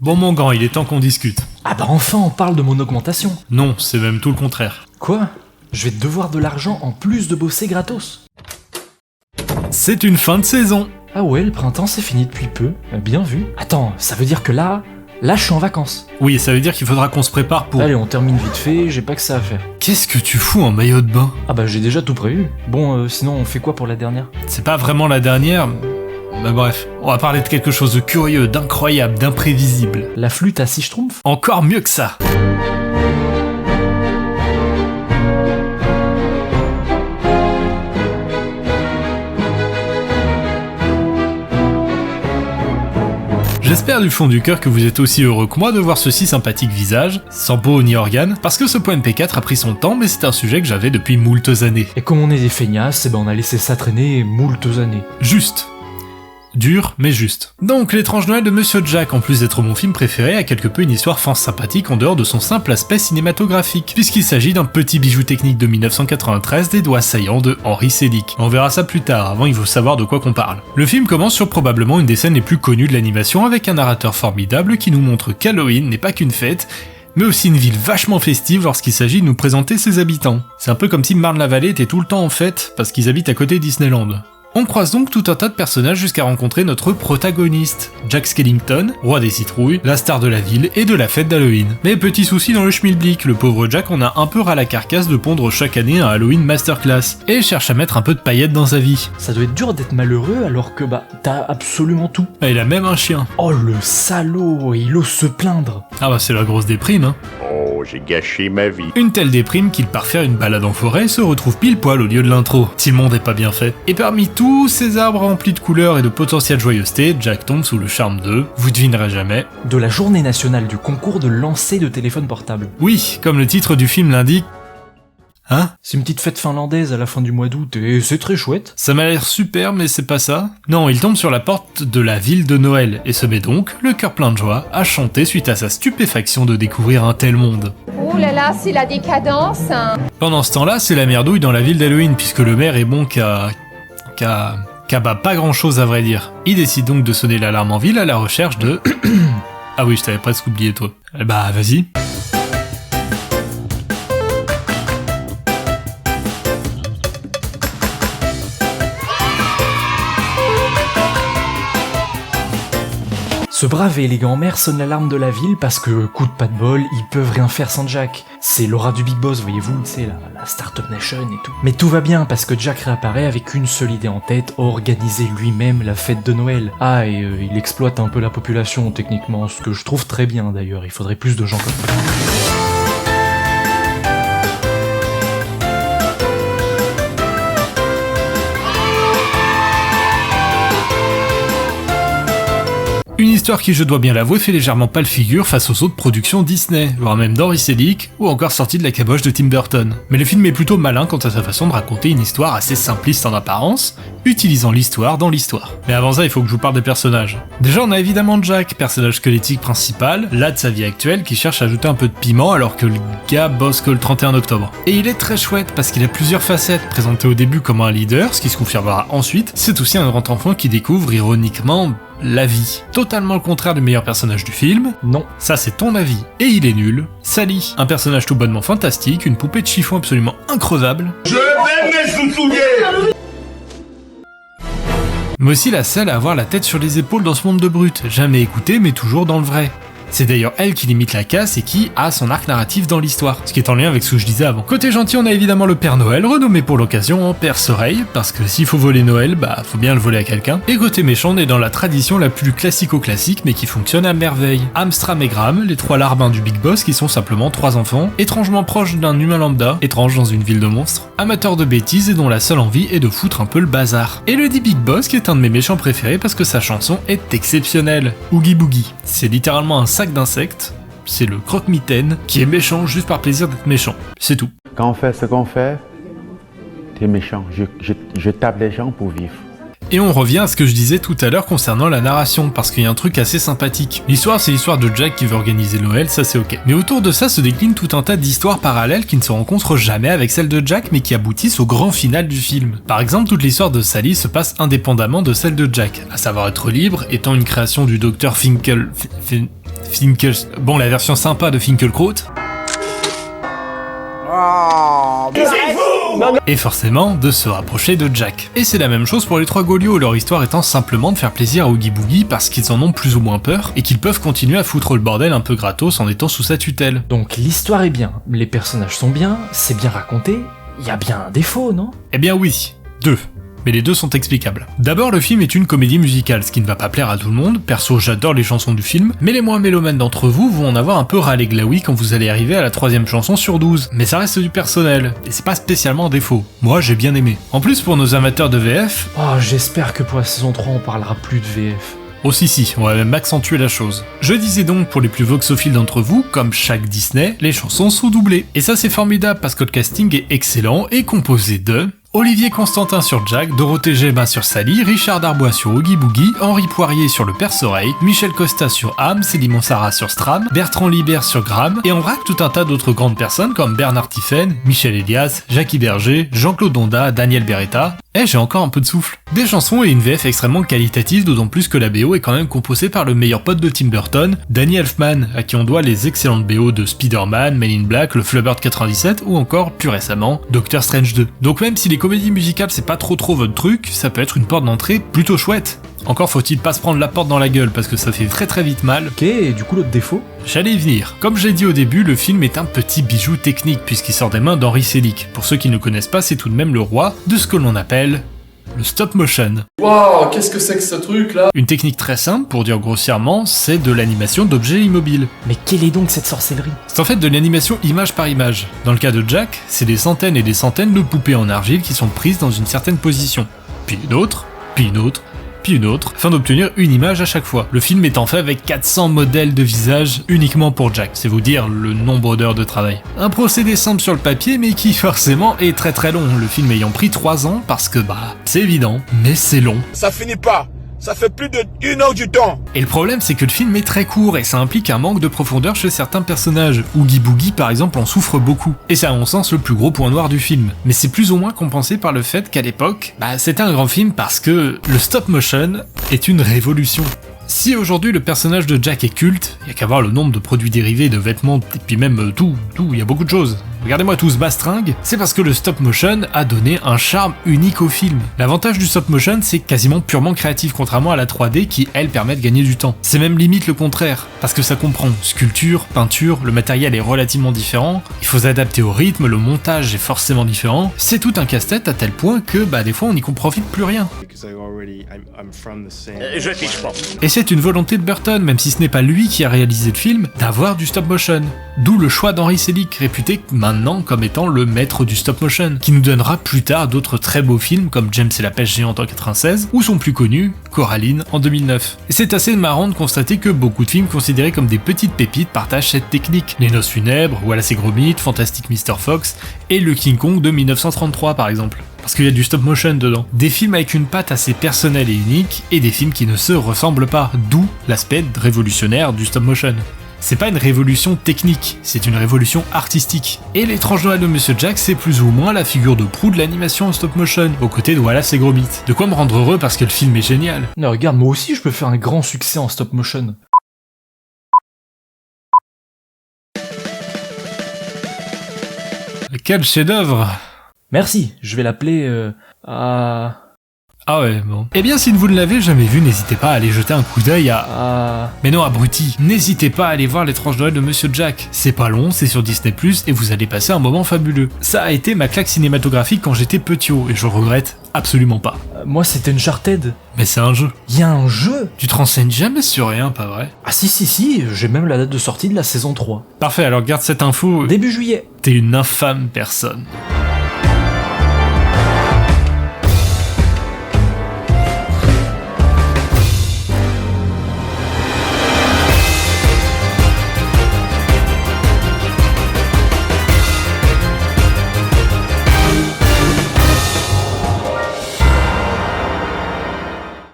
Bon mon grand, il est temps qu'on discute. Ah bah enfin on parle de mon augmentation. Non, c'est même tout le contraire. Quoi ? Je vais devoir de l'argent en plus de bosser gratos. C'est une fin de saison. Ah ouais, le printemps c'est fini depuis peu. Bien vu. Attends, ça veut dire que là je suis en vacances. Oui, ça veut dire qu'il faudra qu'on se prépare pour... Allez, on termine vite fait, j'ai pas que ça à faire. Qu'est-ce que tu fous en maillot de bain ? Ah bah j'ai déjà tout prévu. Bon, sinon on fait quoi pour la dernière ? C'est pas vraiment la dernière... Bah bref, on va parler de quelque chose de curieux, d'incroyable, d'imprévisible. La flûte à 6 schtroumpfs ? Encore mieux que ça. J'espère du fond du cœur que vous êtes aussi heureux que moi de voir ce si sympathique visage, sans peau ni organes, parce que ce point MP4 a pris son temps, mais c'est un sujet que j'avais depuis moultes années. Et comme on est des feignasses, on a laissé ça traîner moultes années. Juste. Dur, mais juste. Donc, L'étrange Noël de Monsieur Jack, en plus d'être mon film préféré, a quelque peu une histoire fort sympathique en dehors de son simple aspect cinématographique, puisqu'il s'agit d'un petit bijou technique de 1993 des doigts saillants de Henry Selick. On verra ça plus tard, avant il faut savoir de quoi qu'on parle. Le film commence sur probablement une des scènes les plus connues de l'animation avec un narrateur formidable qui nous montre qu'Halloween n'est pas qu'une fête, mais aussi une ville vachement festive lorsqu'il s'agit de nous présenter ses habitants. C'est un peu comme si Marne-la-Vallée était tout le temps en fête, parce qu'ils habitent à côté de Disneyland. On croise donc tout un tas de personnages jusqu'à rencontrer notre protagoniste, Jack Skellington, roi des citrouilles, la star de la ville et de la fête d'Halloween. Mais petit souci dans le schmilblick, le pauvre Jack en a un peu ras la carcasse de pondre chaque année un Halloween Masterclass, et cherche à mettre un peu de paillettes dans sa vie. Ça doit être dur d'être malheureux alors que t'as absolument tout. Et il a même un chien. Oh le salaud, il ose se plaindre. Ah bah c'est la grosse déprime hein. Oh, j'ai gâché ma vie. Une telle déprime qu'il part faire une balade en forêt et se retrouve pile poil au lieu de l'intro. Si le monde est pas bien fait. Et parmi tous ces arbres remplis de couleurs et de potentielle joyeuseté, Jack tombe sous le charme de, vous devinerez jamais, de la journée nationale du concours de lancer de téléphone portable. Oui, comme le titre du film l'indique. Hein ? C'est une petite fête finlandaise à la fin du mois d'août et c'est très chouette. Ça m'a l'air super mais c'est pas ça. Non, il tombe sur la porte de la ville de Noël et se met donc, le cœur plein de joie, à chanter suite à sa stupéfaction de découvrir un tel monde. Ouh là là, c'est la décadence. Pendant ce temps-là, c'est la merdouille dans la ville d'Halloween puisque le maire est bon qu'à pas grand chose à vrai dire. Il décide donc de sonner l'alarme en ville à la recherche de... Ah oui, je t'avais presque oublié toi. Bah vas-y. Ce brave et élégant maire sonne l'alarme de la ville parce que, coup de pas de bol, ils peuvent rien faire sans Jack. C'est l'aura du Big Boss, voyez-vous, c'est la Startup Nation et tout. Mais tout va bien parce que Jack réapparaît avec une seule idée en tête, organiser lui-même la fête de Noël. Ah, et il exploite un peu la population techniquement, ce que je trouve très bien d'ailleurs, il faudrait plus de gens comme ça. Une histoire qui, je dois bien l'avouer, fait légèrement pâle figure face aux autres productions Disney, voire même d'Henry Selick, ou encore sorties de la caboche de Tim Burton. Mais le film est plutôt malin quant à sa façon de raconter une histoire assez simpliste en apparence, utilisant l'histoire dans l'histoire. Mais avant ça, il faut que je vous parle des personnages. Déjà, on a évidemment Jack, personnage squelettique principal, là de sa vie actuelle, qui cherche à ajouter un peu de piment alors que le gars bosse que le 31 octobre. Et il est très chouette parce qu'il a plusieurs facettes, présenté au début comme un leader, ce qui se confirmera ensuite, c'est aussi un grand enfant qui découvre ironiquement la vie. Totalement le contraire du meilleur personnage du film. Non. Ça c'est ton avis. Et il est nul. Sally, un personnage tout bonnement fantastique, une poupée de chiffon absolument increvable. Je vais me soucier. Mais aussi la seule à avoir la tête sur les épaules dans ce monde de brutes. Jamais écoutée mais toujours dans le vrai. C'est d'ailleurs elle qui limite la casse et qui a son arc narratif dans l'histoire, ce qui est en lien avec ce que je disais avant. Côté gentil, on a évidemment le Père Noël, renommé pour l'occasion en Père Soreille, parce que s'il faut voler Noël, bah faut bien le voler à quelqu'un. Et côté méchant, on est dans la tradition la plus classico-classique, mais qui fonctionne à merveille. Amstram et Graham, les trois larbins du Big Boss qui sont simplement trois enfants, étrangement proches d'un humain lambda, étrange dans une ville de monstres, amateurs de bêtises et dont la seule envie est de foutre un peu le bazar. Et le dit Big Boss qui est un de mes méchants préférés parce que sa chanson est exceptionnelle. Oogie Boogie. C'est littéralement un sac d'insectes, c'est le croque-mitaine qui est méchant juste par plaisir d'être méchant, c'est tout. Quand on fait ce qu'on fait, t'es méchant, je tape les gens pour vivre. Et on revient à ce que je disais tout à l'heure concernant la narration, parce qu'il y a un truc assez sympathique. L'histoire, c'est l'histoire de Jack qui veut organiser Noël, ça c'est ok. Mais autour de ça se décline tout un tas d'histoires parallèles qui ne se rencontrent jamais avec celle de Jack, mais qui aboutissent au grand final du film. Par exemple, toute l'histoire de Sally se passe indépendamment de celle de Jack, à savoir être libre, étant une création du docteur Bon, la version sympa de Finkelkraut. Et forcément de se rapprocher de Jack. Et c'est la même chose pour les trois Golios, leur histoire étant simplement de faire plaisir à Oogie Boogie parce qu'ils en ont plus ou moins peur et qu'ils peuvent continuer à foutre le bordel un peu gratos en étant sous sa tutelle. Donc l'histoire est bien, les personnages sont bien, c'est bien raconté, y a bien un défaut, non? Eh bien oui, 2. Mais les deux sont explicables. D'abord, le film est une comédie musicale, ce qui ne va pas plaire à tout le monde. Perso, j'adore les chansons du film, mais les moins mélomanes d'entre vous vont en avoir un peu râlé glaoui quand vous allez arriver à la 3ème chanson sur 12. Mais ça reste du personnel, et c'est pas spécialement un défaut. Moi, j'ai bien aimé. En plus, pour nos amateurs de VF... Oh, j'espère que pour la saison 3, on parlera plus de VF. Oh si, on va même accentuer la chose. Je disais donc, pour les plus voxophiles d'entre vous, comme chaque Disney, les chansons sont doublées. Et ça c'est formidable parce que le casting est excellent et composé de... Olivier Constantin sur Jack, Dorothée Géba sur Sally, Richard Darbois sur Oogie Boogie, Henri Poirier sur le Perce-Oreille, Michel Costa sur Ham, Céline Monsara sur Stram, Bertrand Libert sur Graham, et on raque tout un tas d'autres grandes personnes comme Bernard Tiphaine, Michel Elias, Jackie Berger, Jean-Claude Donda, Daniel Beretta. J'ai encore un peu de souffle. Des chansons et une VF extrêmement qualitative, d'autant plus que la BO est quand même composée par le meilleur pote de Tim Burton, Danny Elfman, à qui on doit les excellentes BO de Spider-Man, Men in Black, le Flubber 97 ou encore, plus récemment, Doctor Strange 2. Donc même si les comédies musicales c'est pas trop votre truc, ça peut être une porte d'entrée plutôt chouette. Encore faut-il pas se prendre la porte dans la gueule parce que ça fait très vite mal. Ok, et du coup l'autre défaut? J'allais y venir. Comme j'ai dit au début, le film est un petit bijou technique puisqu'il sort des mains d'Henry Selick. Pour ceux qui ne connaissent pas, c'est tout de même le roi de ce que l'on appelle le stop motion. Waouh, qu'est-ce que c'est que ce truc là? Une technique très simple, pour dire grossièrement, c'est de l'animation d'objets immobiles. Mais quelle est donc cette sorcellerie? C'est en fait de l'animation image par image. Dans le cas de Jack, c'est des centaines et des centaines de poupées en argile qui sont prises dans une certaine position. Puis une autre, puis une autre, puis une autre, afin d'obtenir une image à chaque fois. Le film étant fait avec 400 modèles de visage uniquement pour Jack, c'est vous dire le nombre d'heures de travail. Un procédé simple sur le papier, mais qui forcément est très long, le film ayant pris 3 ans parce que c'est évident, mais c'est long. Ça finit pas. Ça fait plus de 1 heure du temps. Et le problème c'est que le film est très court et ça implique un manque de profondeur chez certains personnages. Oogie Boogie par exemple en souffre beaucoup. Et c'est à mon sens le plus gros point noir du film. Mais c'est plus ou moins compensé par le fait qu'à l'époque, c'était un grand film parce que le stop motion est une révolution. Si aujourd'hui le personnage de Jack est culte, il y a qu'à voir le nombre de produits dérivés, de vêtements, et puis même tout, il y a beaucoup de choses. Regardez-moi tout ce bastringue, c'est parce que le stop motion a donné un charme unique au film. L'avantage du stop motion, c'est quasiment purement créatif, contrairement à la 3D qui, elle, permet de gagner du temps. C'est même limite le contraire, parce que ça comprend sculpture, peinture, le matériel est relativement différent, il faut s'adapter au rythme, le montage est forcément différent, c'est tout un casse-tête à tel point que, des fois, on n'y comprend vite plus rien. Je fiche pas. Et c'est une volonté de Burton, même si ce n'est pas lui qui a réalisé le film, d'avoir du stop motion. D'où le choix d'Henry Selick, réputé maintenant comme étant le maître du stop motion, qui nous donnera plus tard d'autres très beaux films comme James et la pêche géante en 96, ou son plus connu, Coraline en 2009. Et c'est assez marrant de constater que beaucoup de films considérés comme des petites pépites partagent cette technique. Les Noces funèbres, Wallace et Gromit, Fantastic Mr. Fox, et le King Kong de 1933 par exemple. Parce qu'il y a du stop motion dedans. Des films avec une patte assez personnelle et unique, et des films qui ne se ressemblent pas, d'où l'aspect révolutionnaire du stop motion. C'est pas une révolution technique, c'est une révolution artistique. Et l'étrange Noël de Monsieur Jack, c'est plus ou moins la figure de proue de l'animation en stop motion, aux côtés de Wallace et Gromit. De quoi me rendre heureux parce que le film est génial. Non, regarde, moi aussi je peux faire un grand succès en stop motion. Quel chef-d'œuvre! Merci, je vais l'appeler Ah ouais, bon. Eh bien, si vous ne l'avez jamais vu, n'hésitez pas à aller jeter un coup d'œil à... Mais non, abruti, n'hésitez pas à aller voir l'étrange Noël de Monsieur Jack. C'est pas long, c'est sur Disney+, et vous allez passer un moment fabuleux. Ça a été ma claque cinématographique quand j'étais petiot, et je regrette absolument pas. Moi, c'était Uncharted. Mais c'est un jeu. Il y a un jeu? Tu te renseignes jamais sur rien, pas vrai? Ah si, j'ai même la date de sortie de la saison 3. Parfait, alors garde cette info. Début juillet. T'es une infâme personne.